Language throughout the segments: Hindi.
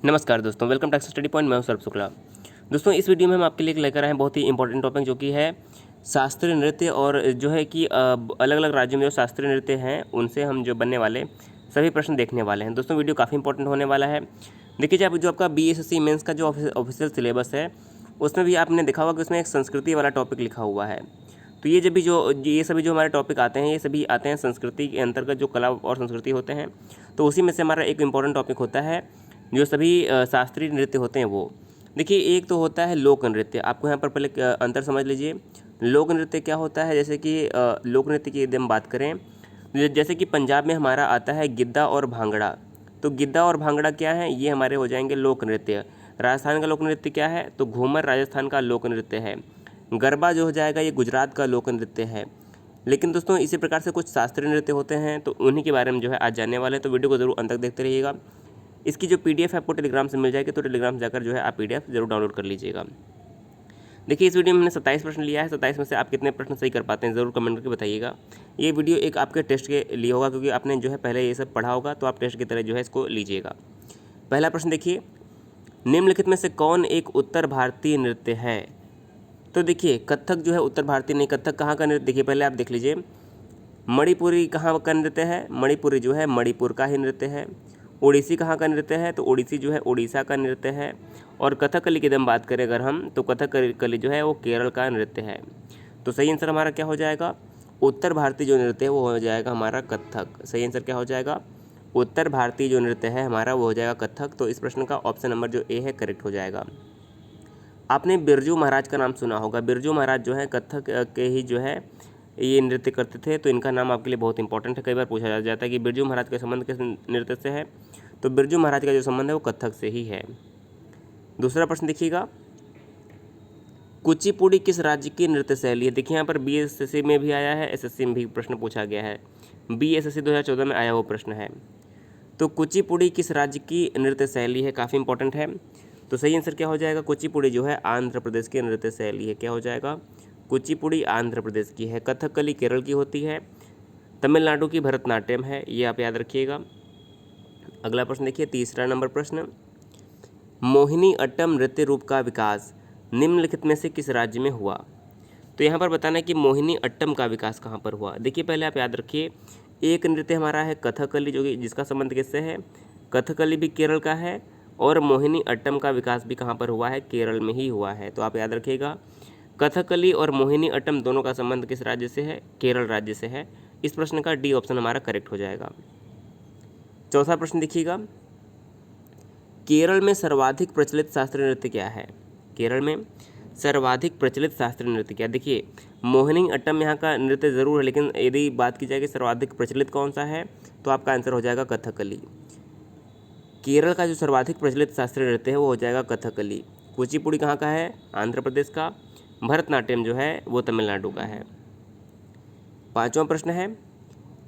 नमस्कार दोस्तों, वेलकम टू स्टडी पॉइंट। मैं हूं सौरभ शुक्ला। दोस्तों, इस वीडियो में हम आपके लिए लेकर आए हैं बहुत ही इंपॉर्टेंट टॉपिक, जो कि है शास्त्रीय नृत्य। और जो है कि अलग अलग राज्यों में जो शास्त्रीय नृत्य हैं उनसे हम जो बनने वाले सभी प्रश्न देखने वाले हैं। दोस्तों, वीडियो काफ़ी इंपॉर्टेंट होने वाला है। देखिए, जब जो आपका BSSC मेंस का जो ऑफिशियल सिलेबस है उसमें भी आपने देखा होगा कि उसमें एक संस्कृति वाला टॉपिक लिखा हुआ है। तो ये सभी जो हमारे टॉपिक आते हैं, ये सभी आते हैं संस्कृति के अंतर्गत, जो कला और संस्कृति होते हैं। तो उसी में से हमारा एक इम्पॉर्टेंट टॉपिक होता है जो सभी शास्त्रीय नृत्य होते हैं वो। देखिए, एक तो होता है लोक नृत्य। आपको यहाँ पर पहले अंतर समझ लीजिए। लोक नृत्य क्या होता है, जैसे कि लोक नृत्य की यदि हम बात करें, जैसे कि पंजाब में हमारा आता है गिद्दा और भांगड़ा। तो गिद्दा और भांगड़ा क्या है, ये हमारे हो जाएंगे लोक नृत्य। राजस्थान का लोक नृत्य क्या है, तो घूमर राजस्थान का लोक नृत्य है। गरबा जो हो जाएगा ये गुजरात का लोक नृत्य है। लेकिन दोस्तों, इसी प्रकार से कुछ शास्त्रीय नृत्य होते हैं, तो उन्हीं के बारे में जो है आज जानने वाले हैं। तो वीडियो को जरूर अंत तक देखते रहिएगा। इसकी जो PDF आपको टेलीग्राम से मिल जाएगी, तो टेलीग्राम से जाकर जो है आप PDF जरूर डाउनलोड कर लीजिएगा। देखिए, इस वीडियो में मैंने 27 प्रश्न लिया है। 27 में से आप कितने प्रश्न सही कर पाते हैं ज़रूर कमेंट करके बताइएगा। ये वीडियो एक आपके टेस्ट के लिए होगा, क्योंकि आपने जो है पहले ये सब पढ़ा होगा, तो आप टेस्ट की तरह जो है इसको लीजिएगा। पहला प्रश्न देखिए, निम्नलिखित में से कौन एक उत्तर भारतीय नृत्य है। तो देखिए, कथक जो है उत्तर भारतीय नहीं। कथक कहाँ का नृत्य, देखिए पहले आप देख लीजिए। मणिपुरी कहाँ का नृत्य है, मणिपुरी जो है मणिपुर का ही नृत्य है। ओडिसी कहाँ का नृत्य है, तो ओडिसी जो है उड़ीसा का नृत्य है। और कथकली की हम बात करें अगर हम, तो कथकली जो है वो केरल का नृत्य है। तो सही आंसर हमारा क्या हो जाएगा, उत्तर भारतीय जो नृत्य है वो हो जाएगा हमारा कथक। सही आंसर क्या हो जाएगा, उत्तर भारतीय जो नृत्य है हमारा वो हो जाएगा कथक। तो इस प्रश्न का ऑप्शन नंबर जो ए है करेक्ट हो जाएगा। आपने बिरजू महाराज का नाम सुना होगा। बिरजू महाराज जो है कथक के ही जो है ये नृत्य करते थे। तो इनका नाम आपके लिए बहुत इंपॉर्टेंट है। कई बार पूछा जाता है कि बिरजू महाराज का संबंध किस नृत्य से है, तो बिरजू महाराज का जो संबंध है वो कथक से ही है। दूसरा प्रश्न देखिएगा, कुचिपुड़ी किस राज्य की नृत्य शैली है। देखिए, यहाँ पर BSSC में भी आया है, SSC में भी प्रश्न पूछा गया है। BSSC 2014 में आया वो प्रश्न है। तो कुचिपुड़ी किस राज्य की नृत्य शैली है, काफ़ी इंपॉर्टेंट है। तो सही आंसर क्या हो जाएगा, कुचिपुड़ी जो है आंध्र प्रदेश की नृत्य शैली है। क्या हो जाएगा, कुचिपुड़ी आंध्र प्रदेश की है। कथकली केरल की होती है। तमिलनाडु की भरतनाट्यम है, ये आप याद रखिएगा। अगला प्रश्न देखिए, तीसरा नंबर प्रश्न, मोहिनी अट्टम नृत्य रूप का विकास निम्नलिखित में से किस राज्य में हुआ। तो यहाँ पर बताना है कि मोहिनी अट्टम का विकास कहाँ पर हुआ। देखिए, पहले आप याद रखिए, एक नृत्य हमारा है कथकली, जो कि जिसका संबंध किससे है, कथकली भी केरल का है। और मोहिनी अट्टम का विकास भी कहाँ पर हुआ है, केरल में ही हुआ है। तो आप याद रखिएगा, कथकली और मोहिनी अट्टम दोनों का संबंध किस राज्य से है, केरल राज्य से है। इस प्रश्न का डी ऑप्शन हमारा करेक्ट हो जाएगा। चौथा प्रश्न देखिएगा, केरल में सर्वाधिक प्रचलित शास्त्रीय नृत्य क्या है। केरल में सर्वाधिक प्रचलित शास्त्रीय नृत्य क्या। देखिए, मोहिनी अट्टम यहाँ का नृत्य ज़रूर है, लेकिन यदि बात की जाए कि सर्वाधिक प्रचलित कौन सा है, तो आपका आंसर हो जाएगा कथकली। केरल का जो सर्वाधिक प्रचलित शास्त्रीय नृत्य है वो हो जाएगा कथकली। कुचिपुड़ी कहाँ का है, आंध्र प्रदेश का। भरतनाट्यम जो है वो तमिलनाडु का है। पांचवा प्रश्न है,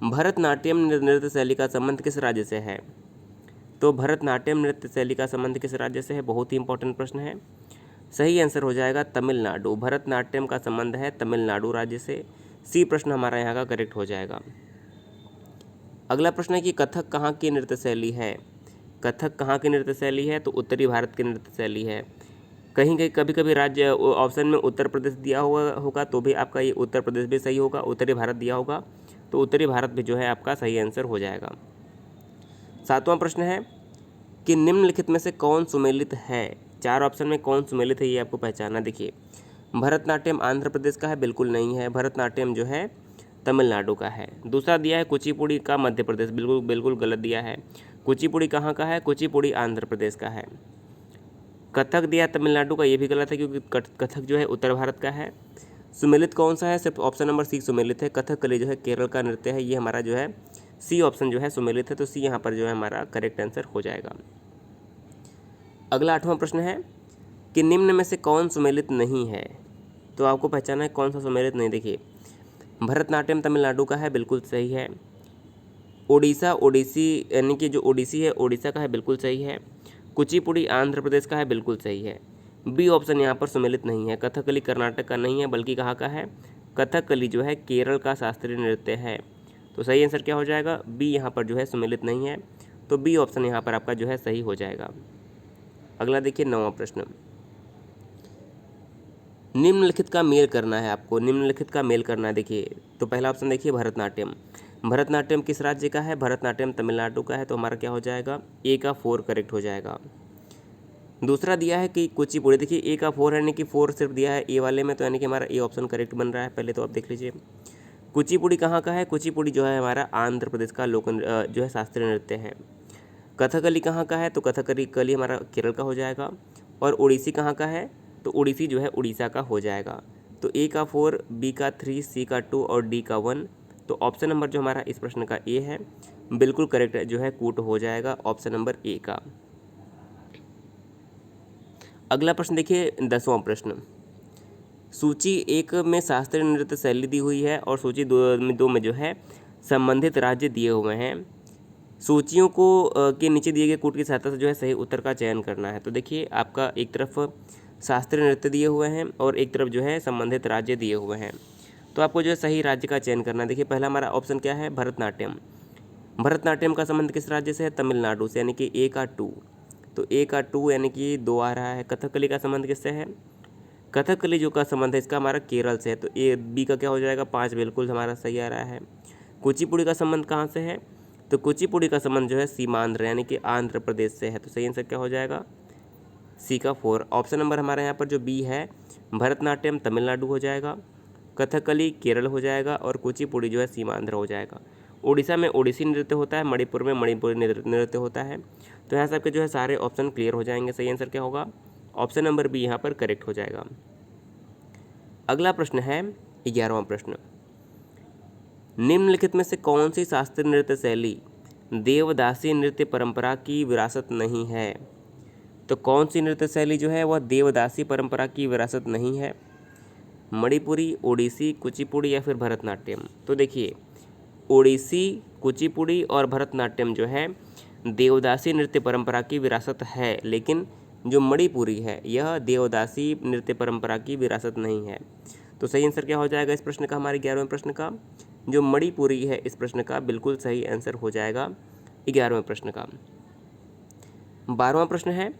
भरतनाट्यम नृत्य शैली का संबंध किस राज्य से है। तो भरतनाट्यम नृत्य शैली का संबंध किस राज्य से है, बहुत ही इंपॉर्टेंट प्रश्न है। सही आंसर हो जाएगा तमिलनाडु। भरतनाट्यम का संबंध है तमिलनाडु राज्य से। सी प्रश्न हमारा यहाँ का करेक्ट हो जाएगा। अगला प्रश्न है कि कथक कहाँ की नृत्य शैली है। कथक कहाँ की नृत्य शैली है, तो उत्तरी भारत की नृत्य शैली है। कहीं कहीं कभी कभी राज्य ऑप्शन में उत्तर प्रदेश दिया हुआ होगा, तो भी आपका ये उत्तर प्रदेश भी सही होगा। उत्तरी भारत दिया होगा, तो उत्तरी भारत भी जो है आपका सही आंसर हो जाएगा। सातवां प्रश्न है कि निम्नलिखित में से कौन सुमेलित है। चार ऑप्शन में कौन सुमेलित है, ये आपको पहचानना। देखिए, भरतनाट्यम आंध्र प्रदेश का है, बिल्कुल नहीं है। भरतनाट्यम जो है तमिलनाडु का है। दूसरा दिया है कुचिपुड़ी का मध्य प्रदेश, बिल्कुल बिल्कुल गलत दिया है। कुचिपुड़ी कहाँ का है, कुचिपुड़ी आंध्र प्रदेश का है। कथक दिया तमिलनाडु का, ये भी गलत है, क्योंकि कथक जो है उत्तर भारत का है। सुमेलित कौन सा है, सिर्फ ऑप्शन नंबर सी सुमेलित है। कथकली जो है केरल का नृत्य है, ये हमारा जो है सी ऑप्शन जो है सुमेलित है। तो सी यहाँ पर जो है हमारा करेक्ट आंसर हो जाएगा। अगला आठवां प्रश्न है कि निम्न में से कौन सुमेलित नहीं है। तो आपको पहचाना है कौन सा सुमेलित नहीं। देखिए, भरतनाट्यम तमिलनाडु का है, बिल्कुल सही है। ओडिशा ओडिसी यानी कि जो ओडिसी है ओडिशा का है, बिल्कुल सही है। कुचिपुड़ी आंध्र प्रदेश का है, बिल्कुल सही है। बी ऑप्शन यहाँ पर सुमेलित नहीं है। कथकली कर्नाटक का नहीं है, बल्कि कहाँ का है, कथकली जो है केरल का शास्त्रीय नृत्य है। तो सही आंसर क्या हो जाएगा, बी यहाँ पर जो है सुमेलित नहीं है। तो बी ऑप्शन यहाँ पर आपका जो है सही हो जाएगा। अगला देखिए 9वां प्रश्न, निम्नलिखित का मेल करना है आपको, निम्नलिखित का मेल करना है। देखिए तो पहला ऑप्शन देखिए भरतनाट्यम, भरतनाट्यम किस राज्य का है? भरतनाट्यम तमिलनाडु का है, तो हमारा क्या हो जाएगा? ए का 4 करेक्ट हो जाएगा। दूसरा दिया है कि कुचिपुड़ी, देखिए ए का 4 है, यानी कि 4 सिर्फ दिया है ए वाले में, तो यानी कि हमारा ए ऑप्शन करेक्ट बन रहा है। पहले तो आप देख लीजिए कुचिपुड़ी कहाँ का है? कुचिपुड़ी जो है हमारा आंध्र प्रदेश का जो है शास्त्रीय नृत्य है। कथकली कहाँ का है? तो कथकली हमारा केरल का हो जाएगा। और ओडिसी कहाँ का है? तो ओडिसी जो है उड़ीसा का हो जाएगा। तो ए का 4, बी का 3, सी का 2 और डी का 1। तो ऑप्शन नंबर जो हमारा इस प्रश्न का ए है बिल्कुल करेक्ट जो है कूट हो जाएगा ऑप्शन नंबर ए का। अगला प्रश्न देखिए 10वां प्रश्न, सूची 1 में शास्त्रीय नृत्य शैली दी हुई है और सूची 2 में जो है संबंधित राज्य दिए हुए हैं। सूचियों को के नीचे दिए गए कूट की सहायता से जो है सही उत्तर का चयन करना है। तो देखिए आपका एक तरफ शास्त्रीय नृत्य दिए हुए हैं और एक तरफ जो है संबंधित राज्य दिए हुए हैं, तो आपको जो है सही राज्य का चयन करना है। देखिए पहला हमारा ऑप्शन क्या है? भरतनाट्यम। भरतनाट्यम का संबंध किस राज्य से है? तमिलनाडु से, यानी कि ए का 2। तो ए का 2 यानी कि 2 आ रहा है। कथकली का संबंध किससे है? कथकली जो का संबंध है इसका हमारा केरल से है, तो ए बी का क्या हो जाएगा? 5 बिल्कुल हमारा सही आ रहा है। कुचिपुड़ी का संबंध कहाँ से है? तो कुचिपुड़ी का संबंध जो है सीमांध्र यानी कि आंध्र प्रदेश से है, तो सही आंसर क्या हो जाएगा? सी का 4। ऑप्शन नंबर हमारे यहाँ पर जो बी है भरतनाट्यम तमिलनाडु हो जाएगा, कथकली केरल हो जाएगा और कुचिपुड़ी जो है सीमांध्र हो जाएगा। उड़ीसा में ओडिसी नृत्य होता है, मणिपुर में मणिपुरी नृत्य होता है। तो यहाँ सबके जो है सारे ऑप्शन क्लियर हो जाएंगे। सही आंसर क्या होगा? ऑप्शन नंबर बी यहाँ पर करेक्ट हो जाएगा। अगला प्रश्न है 11वां प्रश्न, निम्नलिखित में से कौन सी शास्त्रीय नृत्य शैली देवदासी नृत्य परंपरा की विरासत नहीं है? तो कौन सी नृत्य शैली जो है वह देवदासी परंपरा की विरासत नहीं है? मणिपुरी, ओडिसी, कुचिपुड़ी या फिर भरतनाट्यम? तो देखिए ओडिसी, कुचिपुड़ी और भरतनाट्यम जो है देवदासी नृत्य परंपरा की विरासत है, लेकिन जो मणिपुरी है यह देवदासी नृत्य परंपरा की विरासत नहीं है। तो सही आंसर क्या हो जाएगा इस प्रश्न का? हमारे 11वें प्रश्न का जो मणिपुरी है इस प्रश्न का बिल्कुल सही आंसर हो जाएगा 11वें प्रश्न का। 12वां प्रश्न है,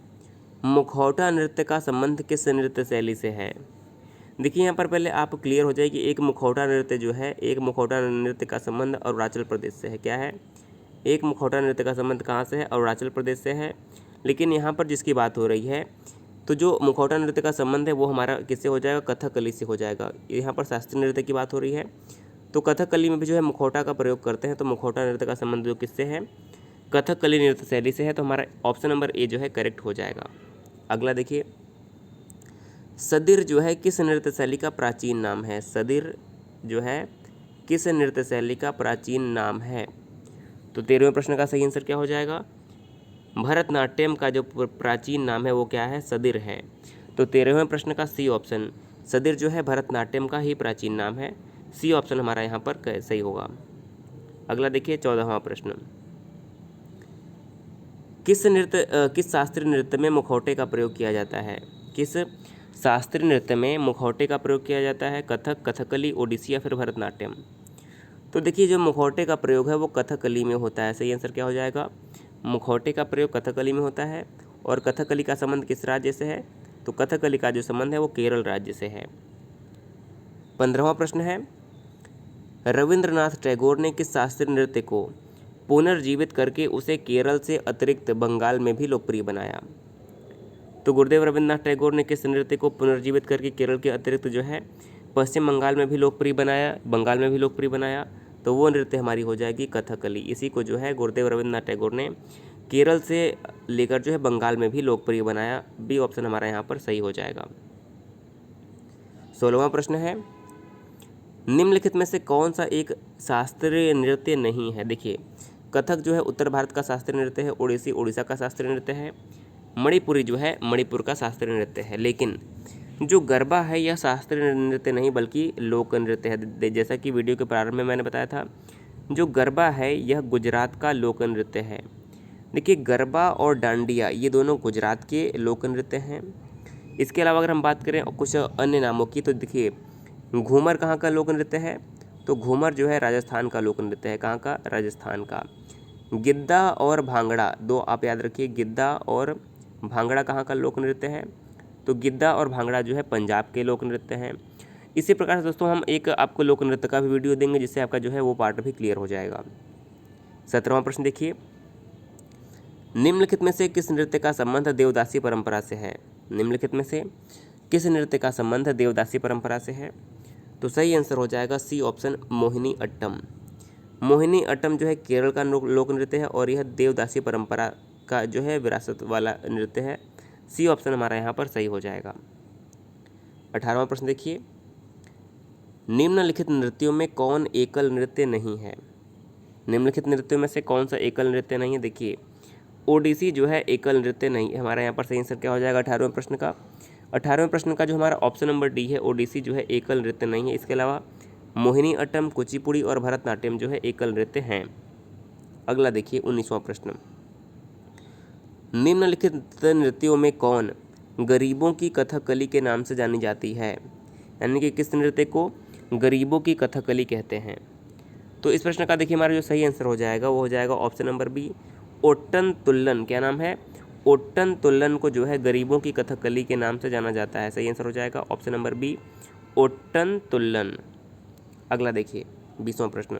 मुखौटा नृत्य का संबंध किस नृत्य शैली से है? देखिए यहाँ पर पहले आप क्लियर हो जाए कि एक मुखौटा नृत्य जो है, एक मुखौटा नृत्य का संबंध अरुणाचल प्रदेश से है। क्या है? एक मुखौटा नृत्य का संबंध कहाँ से है? अरुणाचल प्रदेश से है। लेकिन यहाँ पर जिसकी बात हो रही है तो जो मुखौटा नृत्य का संबंध है वो हमारा किससे हो जाएगा? कथकली से हो जाएगा। यहाँ पर शास्त्रीय नृत्य की बात हो रही है तो कथकली में भी जो है मुखौटा का प्रयोग करते हैं, तो मुखौटा नृत्य का संबंध जो किससे है? कथकली नृत्य शैली से है। तो हमारा ऑप्शन नंबर ए जो है करेक्ट हो जाएगा। अगला देखिए, सदिर जो है किस नृत्य शैली का प्राचीन नाम है? सदिर जो है किस नृत्य शैली का प्राचीन नाम है? तो 13वें प्रश्न का सही आंसर क्या हो जाएगा? भरतनाट्यम का जो प्राचीन नाम है वो क्या है? सदिर है। तो 13वें प्रश्न का सी ऑप्शन, सदिर जो है भरतनाट्यम का ही प्राचीन नाम है। सी ऑप्शन हमारा यहाँ पर सही होगा। अगला देखिए 14वां प्रश्न, किस शास्त्रीय नृत्य में मुखौटे का प्रयोग किया जाता है? किस शास्त्रीय नृत्य में मुखौटे का प्रयोग किया जाता है? कथक, कथकली, ओडिसी या फिर भरतनाट्यम? तो देखिए जो मुखौटे का प्रयोग है वो कथकली में होता है। सही आंसर क्या हो जाएगा? मुखौटे का प्रयोग कथकली में होता है। और कथकली का संबंध किस राज्य से है? तो कथकली का जो संबंध है वो केरल राज्य से है। 15वां प्रश्न है, रविंद्रनाथ टैगोर ने किस शास्त्रीय नृत्य को पुनर्जीवित करके उसे केरल से अतिरिक्त बंगाल में भी लोकप्रिय बनाया? तो गुरुदेव रविंद्रनाथ टैगोर ने किस नृत्य को पुनर्जीवित करके केरल के अतिरिक्त जो है पश्चिम बंगाल में भी लोकप्रिय बनाया, बंगाल में भी लोकप्रिय बनाया? तो वो नृत्य हमारी हो जाएगी कथकली। इसी को जो है गुरुदेव रविंद्रनाथ टैगोर ने केरल से लेकर जो है बंगाल में भी लोकप्रिय बनाया। बी ऑप्शन हमारा यहाँ पर सही हो जाएगा। 16वां प्रश्न है, निम्नलिखित में से कौन सा एक शास्त्रीय नृत्य नहीं है? देखिए कथक जो है उत्तर भारत का शास्त्रीय नृत्य है, ओडिसी उड़ीसा का शास्त्रीय नृत्य है, मणिपुरी जो है मणिपुर का शास्त्रीय नृत्य है। लेकिन जो गरबा है यह शास्त्रीय नृत्य नहीं बल्कि लोक नृत्य है। जैसा कि वीडियो के प्रारंभ में मैंने बताया था, जो गरबा है यह गुजरात का लोक नृत्य है। देखिए गरबा और डांडिया ये दोनों गुजरात के लोक नृत्य हैं। इसके अलावा अगर हम बात करें कुछ अन्य नामों की, तो देखिए घूमर कहाँ का लोक नृत्य है? तो घूमर जो है राजस्थान का लोक नृत्य है। कहाँ का? राजस्थान का। गिद्दा और भांगड़ा, दो आप याद रखिए, गिद्दा और भांगड़ा कहाँ का लोक नृत्य है? तो गिद्धा और भांगड़ा जो है पंजाब के लोक नृत्य हैं। इसी प्रकार से दोस्तों हम एक आपको लोक नृत्य का भी वीडियो देंगे, जिससे आपका जो है वो पार्ट भी क्लियर हो जाएगा। 17वां प्रश्न देखिए, निम्नलिखित में से किस नृत्य का संबंध देवदासी परंपरा से है? निम्नलिखित में से किस नृत्य का संबंध देवदासी परंपरा से है? तो सही आंसर हो जाएगा सी ऑप्शन, मोहिनी अट्टम। मोहिनी अट्टम जो है केरल का लोक नृत्य है और यह देवदासी परंपरा का जो है विरासत वाला नृत्य है। सी ऑप्शन हमारा यहाँ पर सही हो जाएगा। 18वां प्रश्न देखिए, निम्नलिखित नृत्यों में कौन एकल नृत्य नहीं है? निम्नलिखित नृत्यों में से कौन सा एकल नृत्य नहीं है? देखिए ओडिसी जो है एकल नृत्य नहीं है। हमारा यहाँ पर सही आंसर क्या हो जाएगा 18वें प्रश्न का? 18वें प्रश्न का जो हमारा ऑप्शन नंबर डी है, ओडिसी जो है एकल नृत्य नहीं है। इसके अलावा मोहिनी अट्टम, कुचिपुड़ी और भरतनाट्यम जो है एकल नृत्य हैं। अगला देखिए 19वां प्रश्न, निम्नलिखित नृत्यों में कौन गरीबों की कथकली के नाम से जानी जाती है? यानी कि किस नृत्य को गरीबों की कथकली कहते हैं? तो इस प्रश्न का देखिए हमारा जो सही आंसर हो जाएगा वो हो जाएगा ऑप्शन नंबर बी, ओट्टन तुल्लन। क्या नाम है? ओट्टन तुल्लन को जो है गरीबों की कथकली के नाम से जाना जाता है। सही आंसर हो जाएगा ऑप्शन नंबर बी, ओट्टन तुल्लन। अगला देखिए 20वां प्रश्न,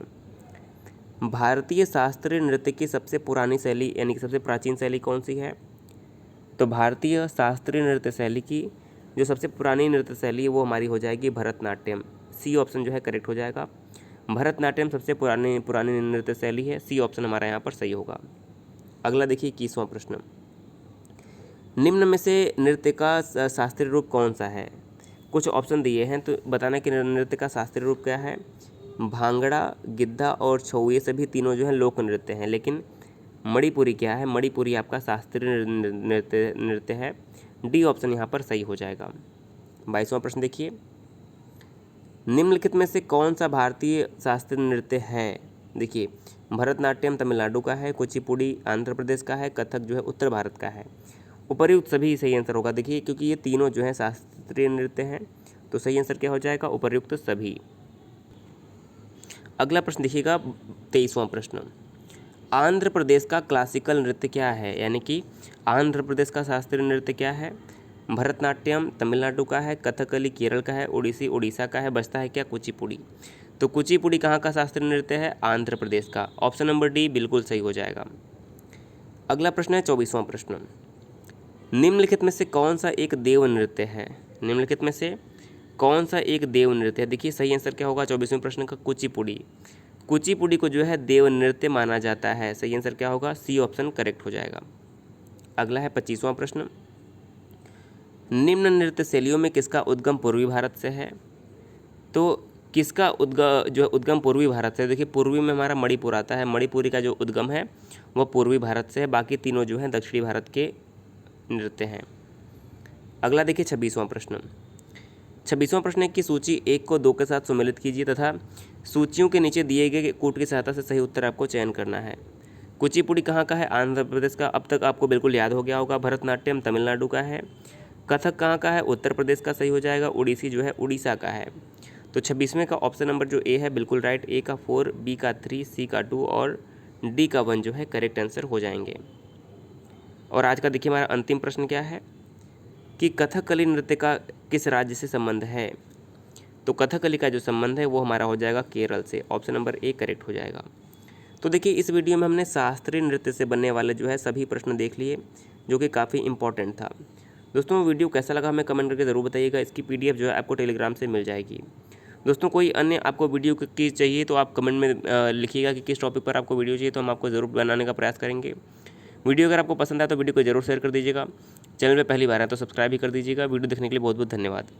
भारतीय शास्त्रीय नृत्य की सबसे पुरानी शैली यानी कि सबसे प्राचीन शैली कौन सी है? तो भारतीय शास्त्रीय नृत्य शैली की जो सबसे पुरानी नृत्य शैली है वो हमारी हो जाएगी भरतनाट्यम। सी ऑप्शन जो है करेक्ट हो जाएगा। भरतनाट्यम सबसे पुरानी नृत्य शैली है। सी ऑप्शन हमारा यहाँ पर सही होगा। अगला देखिए 21वां प्रश्न, निम्न में से नृत्य का शास्त्रीय रूप कौन सा है? कुछ ऑप्शन दिए हैं तो बताना कि नृत्य का शास्त्रीय रूप क्या है। भांगड़ा, गिद्धा और छऊ ये सभी तीनों जो है लोक नृत्य हैं, लेकिन मणिपुरी क्या है? मणिपुरी आपका शास्त्रीय नृत्य है। डी ऑप्शन यहाँ पर सही हो जाएगा। 22वां प्रश्न देखिए, निम्नलिखित में से कौन सा भारतीय शास्त्रीय नृत्य है? देखिए भरतनाट्यम तमिलनाडु का है, कुचिपुड़ी आंध्र प्रदेश का है, कथक जो है उत्तर भारत का है। उपर्युक्त सभी सही आंसर होगा। देखिए क्योंकि ये तीनों जो है शास्त्रीय नृत्य हैं, तो सही आंसर क्या हो जाएगा? उपर्युक्त सभी। अगला प्रश्न देखिएगा 23वां प्रश्न, आंध्र प्रदेश का क्लासिकल नृत्य क्या है? यानी कि आंध्र प्रदेश का शास्त्रीय नृत्य क्या है? भरतनाट्यम तमिलनाडु का है, कथकली केरल का है, ओडिसी उड़ीसा का है, बचता है क्या? कुचिपुड़ी। तो कुचिपुड़ी कहाँ का शास्त्रीय नृत्य है? आंध्र प्रदेश का। ऑप्शन नंबर डी बिल्कुल सही हो जाएगा। अगला प्रश्न है 24वां प्रश्न, निम्नलिखित में से कौन सा एक देव नृत्य है? निम्नलिखित में से कौन सा एक देव नृत्य है? देखिए सही आंसर क्या होगा 24वें प्रश्न का? कुचिपुड़ी। कुचिपुड़ी को जो है देव नृत्य माना जाता है। सही आंसर क्या होगा? सी ऑप्शन करेक्ट हो जाएगा। अगला है 25वां प्रश्न, निम्न नृत्य शैलियों में किसका उद्गम पूर्वी भारत से है? तो किसका उद्गम पूर्वी भारत से? देखिए पूर्वी में हमारा मणिपुर आता है। मणिपुरी का जो उद्गम है वह पूर्वी भारत से है, बाकी तीनों जो हैं दक्षिणी भारत के नृत्य हैं। अगला देखिए 26वां प्रश्न, 26वां प्रश्न की सूची 1 को 2 के साथ सम्मिलित कीजिए तथा सूचियों के नीचे दिए गए कूट की सहायता से सही उत्तर आपको चयन करना है। कुचिपुड़ी कहाँ का है? आंध्र प्रदेश का। अब तक आपको बिल्कुल याद हो गया होगा। भरतनाट्यम तमिलनाडु का है। कथक कहाँ का है? उत्तर प्रदेश का सही हो जाएगा। ओडिसी जो है उड़ीसा का है। तो 26वें का ऑप्शन नंबर जो ए है बिल्कुल राइट। ए का 4, बी का 3, सी का 2 और डी का 1 जो है करेक्ट आंसर हो जाएंगे। और आज का देखिए हमारा अंतिम प्रश्न क्या है कि कथकली नृत्य का किस राज्य से संबंध है? तो कथकली का जो संबंध है वो हमारा हो जाएगा केरल से। ऑप्शन नंबर ए करेक्ट हो जाएगा। तो देखिए इस वीडियो में हमने शास्त्रीय नृत्य से बनने वाले जो है सभी प्रश्न देख लिए, जो कि काफ़ी इंपॉर्टेंट था। दोस्तों वीडियो कैसा लगा हमें कमेंट करके ज़रूर बताइएगा। इसकी PDF जो है आपको टेलीग्राम से मिल जाएगी। दोस्तों कोई अन्य आपको वीडियो की चाहिए तो आप कमेंट में लिखिएगा कि किस टॉपिक पर आपको वीडियो चाहिए, तो हम आपको ज़रूर बनाने का प्रयास करेंगे। वीडियो अगर आपको पसंद आए तो वीडियो को जरूर शेयर कर दीजिएगा। चैनल पे पहली बार है तो सब्सक्राइब भी कर दीजिएगा। वीडियो देखने के लिए बहुत बहुत धन्यवाद।